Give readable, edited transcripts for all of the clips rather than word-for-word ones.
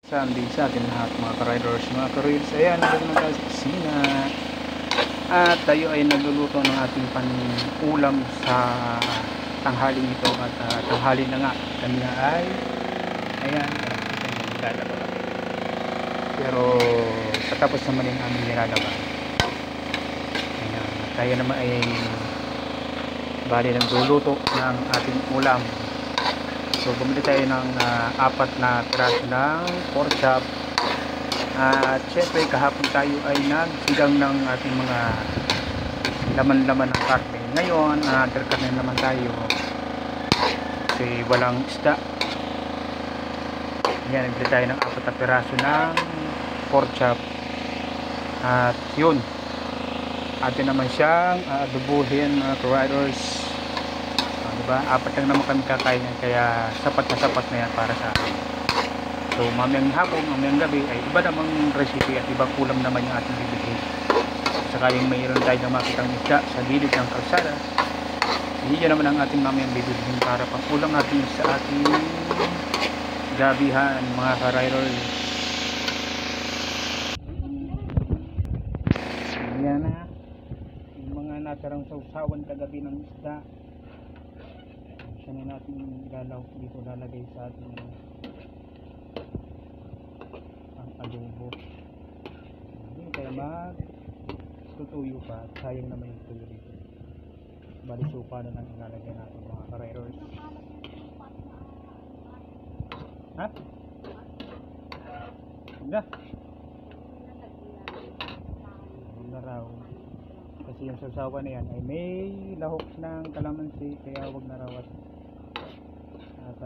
Sunday sa atin lahat mga ka-riders, mga ka-reels. Ayan, nandito na tayo sa kusina at tayo ay nagluluto ng ating pan-ulam sa tanghaling ito. At tanghali na nga, kanina ay ayan, nilalaba kami, pero patapos naman yung aming nilalaba. Ayan, tayo naman ay bali nagluluto ng ating ulam. So bumili tayo ng 4 na piraso ng pork chop. At syempre kahapon tayo ay nagsigang ng ating mga laman-laman ng karne. Ngayon undercut na naman tayo kasi walang isda. Yan, nagbili tayo ng 4 na piraso ng pork chop. At yun, atin naman siyang adobuhin mga riders. Diba? 4 lang naman kami kakain, kaya sapat na yan para sa akin. So mamayang hapon, mamayang gabi ay iba namang recipe at ibang ulam naman yung ating bibigay. Sakaling mayroon tayo na makitang isda sa gilid ng kalsada, hindi naman ang ating mamayang bibigyan para pang ulam natin sa ating gabihan mga ka-riders. Yan na yung mga natarang sausawan kagabi ng isda. Siya na natin ilalaw dito, lalagay sa ating ang adobo. Hindi kaya tutuyo pa, sayang naman yung tuyo dito. Bali supa na lang ilalagay natin mga ka-riders. Ha? Hindi na raw kasi yung sasawa na yan ay may lahok ng kalamansi, kaya wag na raw at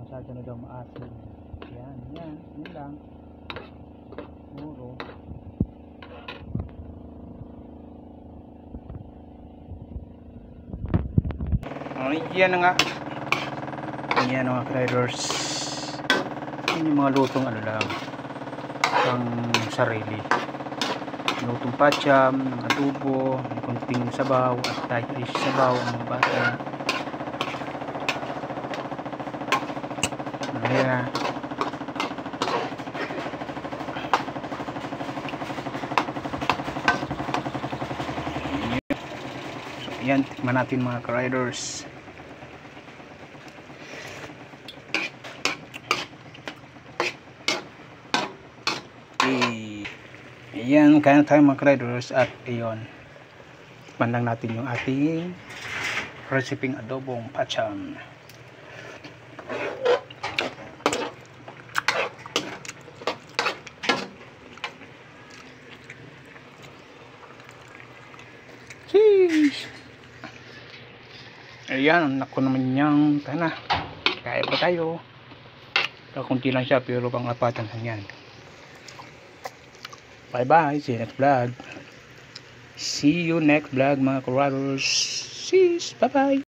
masyado na daw maasin. Yan lang puro. Yan na nga, yan mga riders, yun yung mga lutong ano lang pang sarili, lutong pacham ng adobo, may konting sabaw at tayo ay sabaw ang mga bata. Ayan. So yan, tikman natin mga ka-riders. Ayan, kaya na tayo mga ka-riders. At ayon, tikman lang natin yung ating resiping adobong pacham. Sheesh! Ayan, naku naman niyang tana, kaya pa tayo. Kakunti lang siya pero pang apatan lang yan. Bye bye, see you next vlog. See you next vlog mga ka-riders. Bye bye.